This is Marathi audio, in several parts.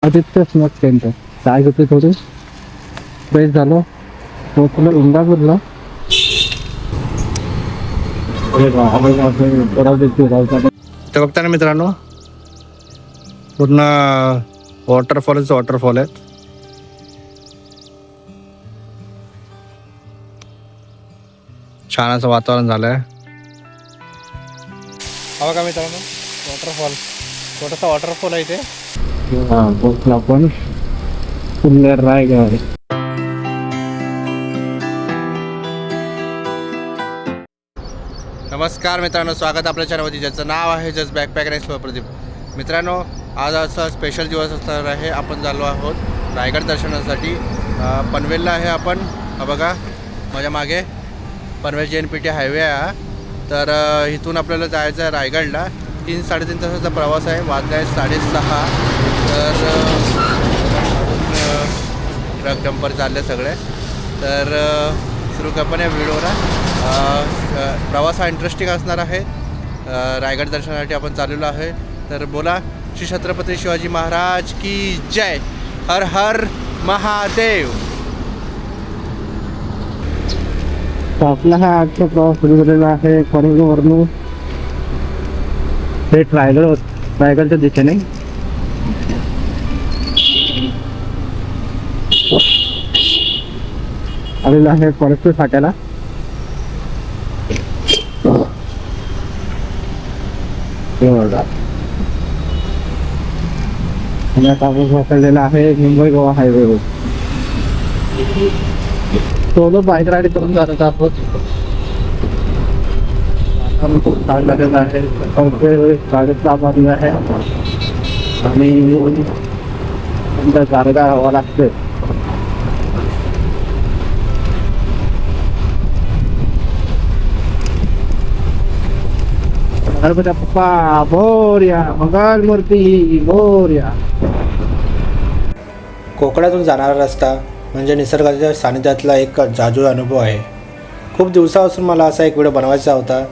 आदित्य स्मॉक सेंटर काय होते थोडे फ्रेश झालो पोचलो इंदापूरला. तर बघता ना मित्रांनो, पूर्ण वॉटरफॉल आहेत. छान असं वातावरण झालंय. हवा का मित्रांनो, छोटासा वॉटरफॉल आहे इथे. पोचला आपण सुंदर रायगड. नमस्कार मित्रांनो, स्वागत आपल्या चॅनलवरती, ज्याचं नाव आहे जस्ट बॅकपॅक आणि एक्सप्लोर प्रदीप. मित्रांनो, आज असा स्पेशल दिवस असणार आहे. आपण चाललो आहोत रायगड दर्शनासाठी. पनवेलला आहे आपण. बघा माझ्या मागे पनवेल JNPT हायवे आहे. तर इथून आपल्याला जायचं आहे रायगडला. 3-3.5 तासाचा प्रवास आहे. वाजले आहे 6:30. तर ट्रक डंपर चालले सगळे. तर सुरू कर पण या व्हिडिओला. प्रवास हा इंटरेस्टिंग असणार आहे. रायगड दर्शनासाठी आपण चाललेलो आहे. तर बोला श्री छत्रपती शिवाजी महाराज की जय. हर हर महादेव. आपला हा आजचा प्रवास सुरू झालेला आहे पनवेलवरून थेट रायगडच्या दिशेने. आलेला आहे परत फाट्याला. पकडलेला आहे Mumbai Goa highway. Solo bike ride करून जात आहोत. आहे आणि गारगा हवा लागते. गणपती बाप्पा मोरया, मंगलमूर्ती मोरया. कोकणातून जाणारा रस्ता म्हणजे निसर्गाच्या सानिध्यातला एक जादू अनुभव आहे. खूप दिवसापासून मला असा एक व्हिडिओ बनवायचा होता,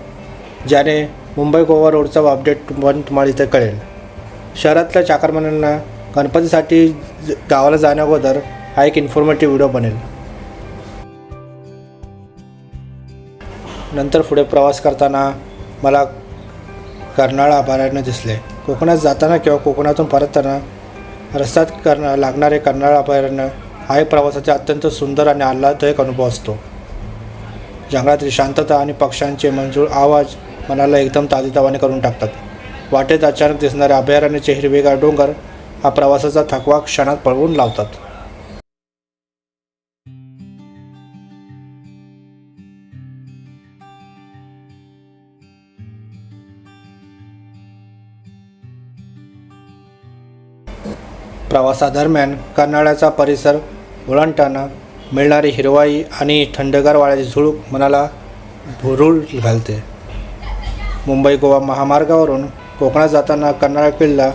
ज्याने मुंबई गोवा रोडचा अपडेट पण तुम्हाला इथे कळेल. शहरातल्या चाकरमान्यांना गणपतीसाठी गावाला जाण्याअगोदर हा एक इन्फॉर्मेटिव्ह व्हिडिओ बनेल. नंतर पुढे प्रवास करताना मला कर्नाळ अभयारण्य दिसले. कोकणात जाताना किंवा कोकणातून परतताना रस्त्यात लागणारे कर्नाळ अभयारण्य हा एक प्रवासाचा अत्यंत सुंदर आणि आल्हाददायक अनुभव असतो. जंगलातील शांतता आणि पक्ष्यांचे मंजूळ आवाज मनाला एकदम ताजेतवाने करून टाकतात. वाटेत अचानक दिसणारे अभयारण्याचे हिरवेगार डोंगर हा प्रवासाचा थकवा क्षणात पळवून लावतात. प्रवासादरम्यान कर्नाळ्याचा परिसर ओलांडताना मिळणारी हिरवाई आणि थंडगार वाऱ्याची झुळूक मनाला भुरळ घालते. मुंबई गोवा महामार्गावरून कोकणात जाताना कर्नाळ किल्ला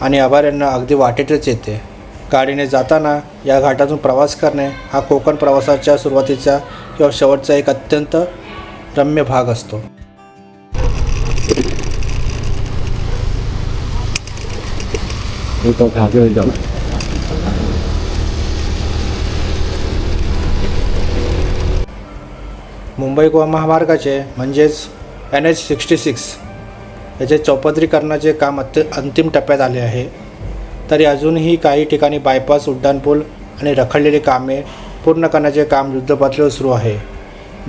आणि अभयारण्य अगदी वाटेतच येते. गाडीने जाताना या घाटातून प्रवास करणे हा कोकण प्रवासाच्या सुरुवातीचा किंवा शेवटचा एक अत्यंत रम्य भाग असतो. मुंबई गोवा महामार्गाचे म्हणजेच NH-66 याचे चौपदरीकरणाचे काम अंतिम टप्प्यात आले आहे. तरी अजूनही काही ठिकाणी बायपास, उड्डाणपूल आणि रखडलेली कामे पूर्ण करण्याचे काम युद्धपातळीवर सुरू आहे.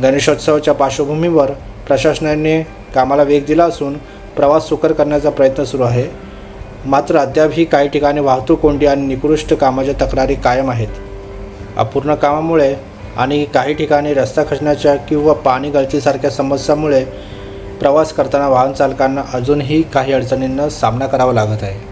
गणेशोत्सवाच्या पार्श्वभूमीवर प्रशासनाने कामाला वेग दिला असून प्रवास सुकर करण्याचा प्रयत्न सुरू आहे. मात्र अद्यापही काही ठिकाणी वाहतूक कोंडी आणि निकृष्ट कामाच्या तक्रारी कायम आहेत. अपूर्ण कामामुळे आणि काही ठिकाणी रस्ता खचण्याच्या किंवा पाणी गळतीसारख्या समस्यांमुळे प्रवास करताना वाहन चालकांना अजूनही काही अडचणींना सामना करावा लागत आहे.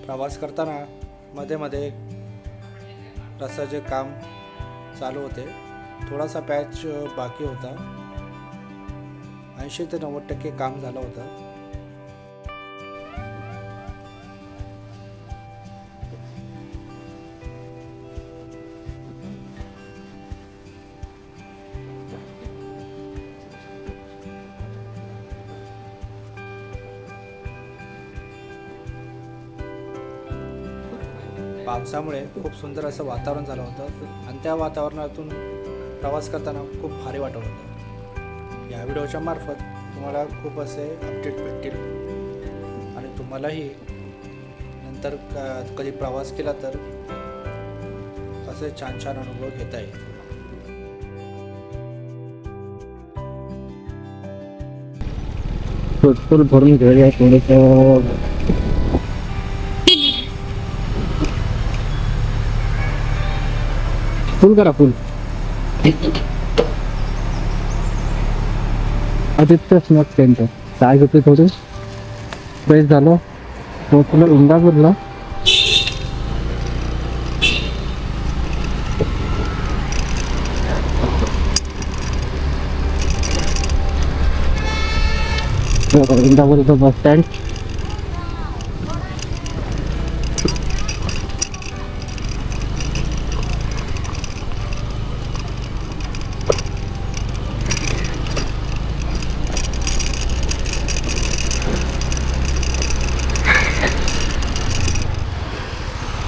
प्रवास करताना मध्ये मध्ये रस्त्याचे काम चालू होते. थोडासा पॅच बाकी होता. 80 ते 90% काम झालं होतं. पावसामुळे खूप सुंदर असं वातावरण झालं होतं आणि त्या वातावरणातून प्रवास करताना खूप भारी वाटत होतं. या व्हिडिओच्या मार्फत तुम्हाला खूप असे अपडेट भेटतील आणि तुम्हालाही नंतर कधी प्रवास केला तर असे छान छान अनुभव घेता येईल. पेट्रोल भरून घेऊया थोडंसं. फुल करा फुल. आदित्यच मग त्यांचं काय होते थोडं फ्रेश झालं. तो तुला इंदापूरला इंदापूरचं बस स्टँड.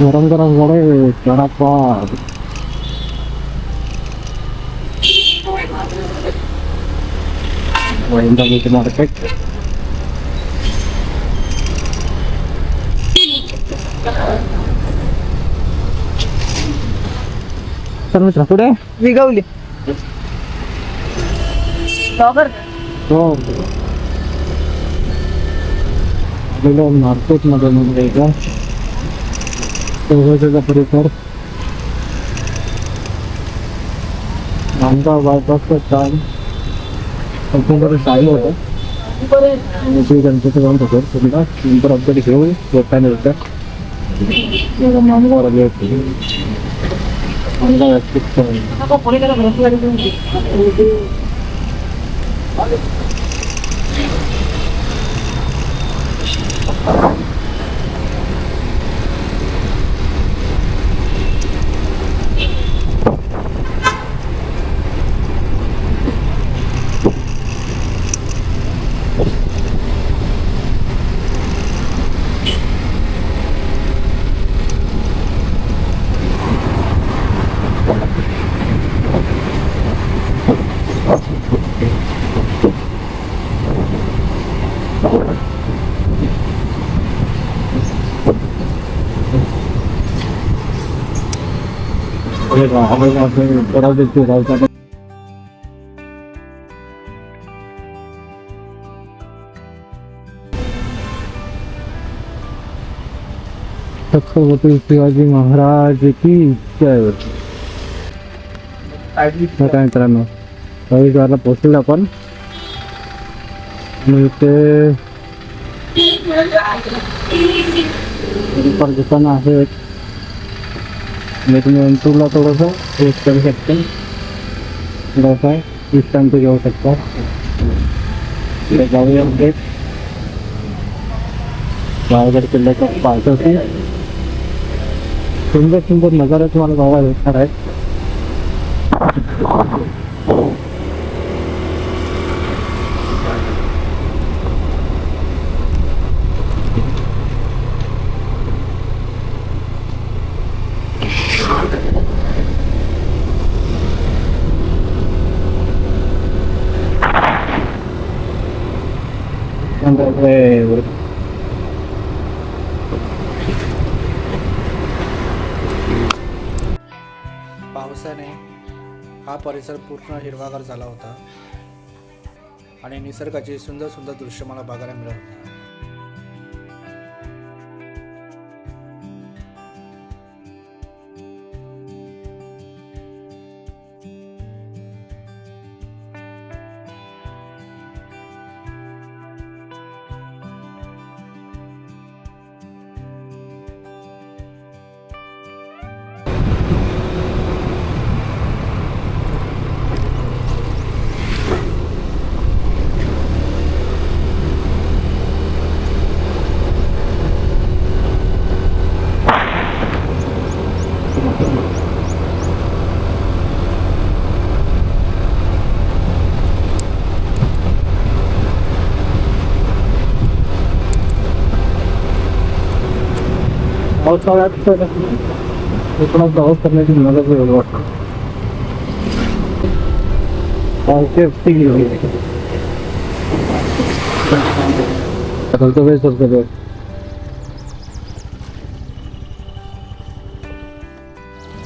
गरम गरम वडे वडापाव. वैंदाबाईचे मार्केट. तर मित्र पुढे विगवली हो आलेलो मार्केटमध्ये म्हणजे एकदा तेव्हा परिसर आमचा बायपासचं छान संपूर्ण शाही होतं. श्री गणपती जाऊन होतो पुन्हा नंतर अपडेट घेऊ लोकांनी होत्या छत्रपती शिवाजी महाराज की जय. काय मित्रांनो रविवारला पोहोचलो आपण आणि ते दुकान आहेत. मी तुम्ही तुला थोडंसं टेस्ट करू शकते. थोडासा डिस्काउंट घेऊ शकता. जाऊया थेट रायगड किल्ल्याच्या पायथ्याशी सुंदर सुंदर नजारा तुम्हाला बघायला भेटणार आहे. पावसाने हा परिसर पूर्ण हिरवागार झाला होता आणि निसर्गाची सुंदर सुंदर दृश्य मला बघायला मिळत होती. पावसाळ्यात कोकणात प्रवास करण्याची मजाच वेगळी वाटते.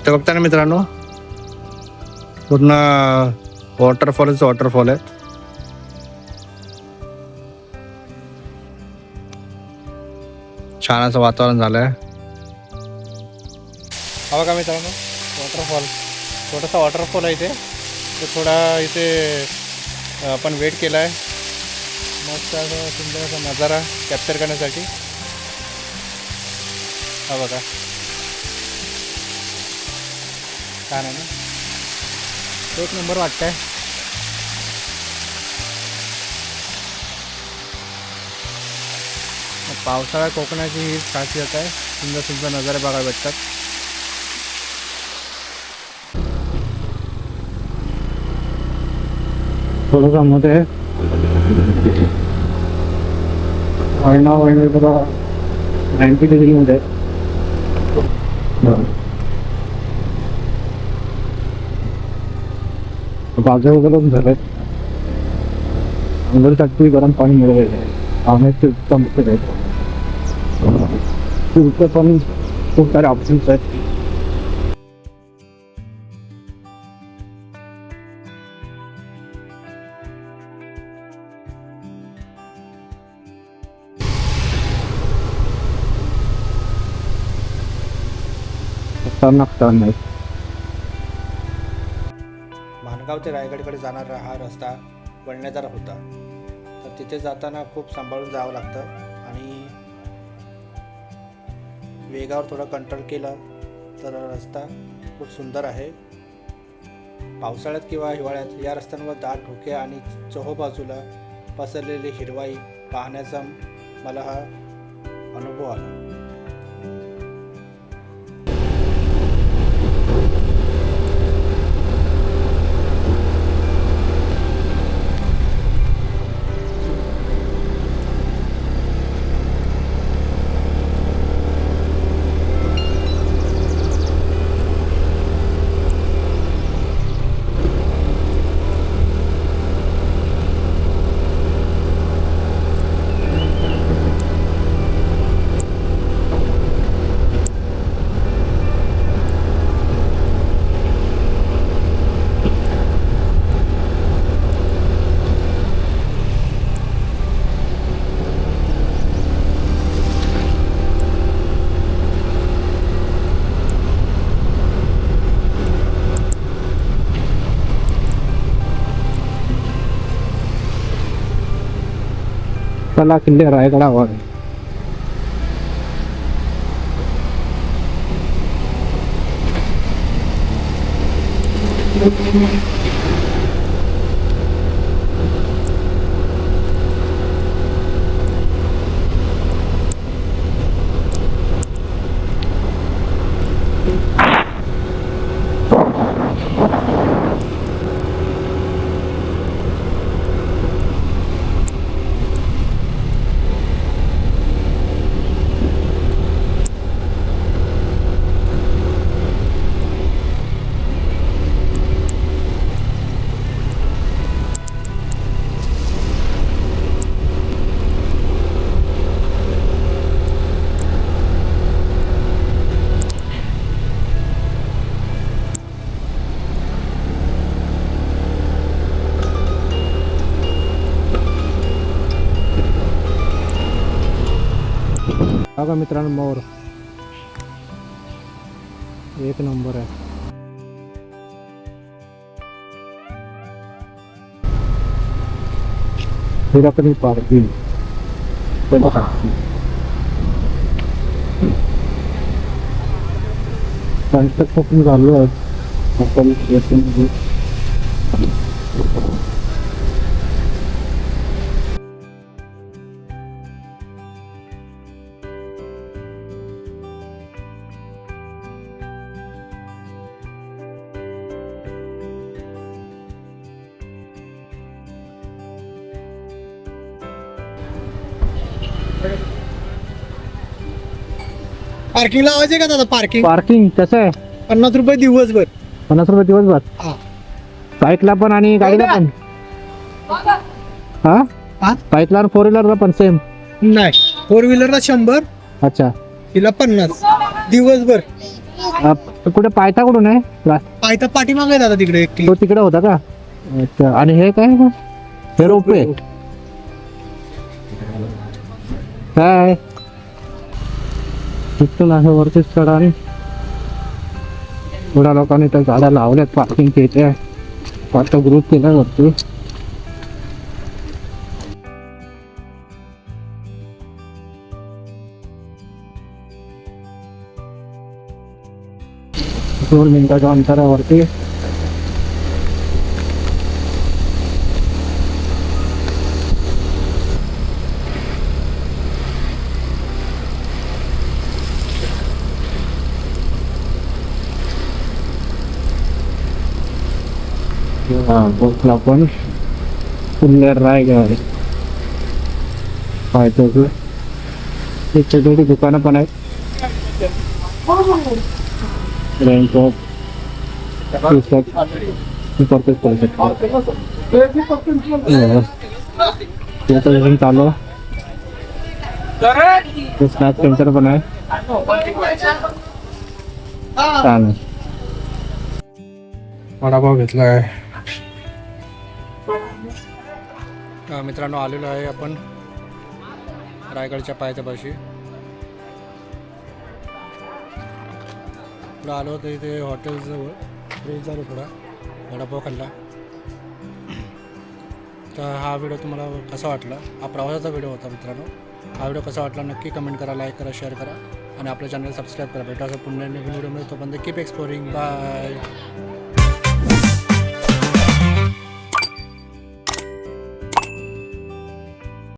तर बघता ना मित्रांनो पूर्ण वॉटरफॉल आहे. छान असं वातावरण झालंय. हा बघा मित्रांनो वॉटरफॉल, छोटासा वॉटरफॉल आहे इथे. तर थोडा इथे आपण वेट केला आहे मस्त असं सुंदर असा नजारा कॅप्चर करण्यासाठी. हा बघा छान आहे ना, एक नंबर वाटतंय. पावसाळा कोकणाची ही खासियत आहे, सुंदर सुंदर नजारे बघायला भेटतात. थोडंसं मध्ये बघा 90 डिग्रीमध्ये बाजा वगैरे झाले अंघोळीसाठी गरम पाणी मिळेल पाण्याचे उत्तम आहे तिथे पण खूप सारे ऑप्शन्स आहेत. खतरनाक टर्न आहे. माणगाव ते रायगडकडे जाणारा हा रस्ता वळणदार होता, तर तिथे जाताना खूप सांभाळून जावं लागतं आणि वेगावर थोडं कंट्रोल केलं तर रस्ता खूप सुंदर आहे. पावसाळ्यात किंवा हिवाळ्यात या रस्त्यांवर दाट धुके आणि चोहोबाजूला पसरलेली हिरवाई पाहण्याचा मला हा अनुभव आला. चला किल्ले रायगडावर. बघा मित्रांनो, मोर एक नंबर आहे. हिराकणी पार्किंग कन्स्ट्रक्शन झालं आहे. आपण पार्किंग लावायचे का दादा? पार्किंग पार्किंग कसं आहे? 50 रुपये दिवसभर. 50 रुपये दिवसभर. हा. बाईकला पण आणि गाडीला पण. हा? बाईकला फोर व्हीलरला पण सेम. नाही, 4 व्हीलरला 100, अच्छा. तिला 50 दिवसभर. कुठे पायथा कुठून आहे? पायथा पाठीमागे आहे दादा तिकडे 1 तो किलो. तिकडे होता का? अच्छा. आणि हे काय मग? हे रोपवे काय तिथून आहे वरतीच चढा आणि थोड्या लोकांनी त्या गाड्या लावल्यात पार्किंग इथे. आता ग्रुप केला वरती. दोन मिनिटाच्या अंतरावरती बोटला पण किल्ले रायगड पाहिजे. दुकानं पण आहेत. रेनकोट पुस्तक परचेस करू शकतो. याचं चालू स्नॅप सेंटर पण आहे. छान आहे. वडापाव घेतला आहे. मित्रांनो आलेलो आहे आपण रायगडच्या पायथ्यापाशी. पुढं आलो होतं इथे हॉटेलजवळ फ्रेश झालो थोडा वडापाव खाल्ला. तर हा व्हिडिओ तुम्हाला कसा वाटला? हा प्रवासाचा व्हिडिओ होता मित्रांनो. हा व्हिडिओ कसा वाटला नक्की कमेंट करा, लाईक करा, शेअर करा आणि आपल्या चॅनल सबस्क्राईब करा. भेटा असं पुन्हा नवीन व्हिडिओ मिळतो. पण कीप एक्सप्लोरिंग. बाय.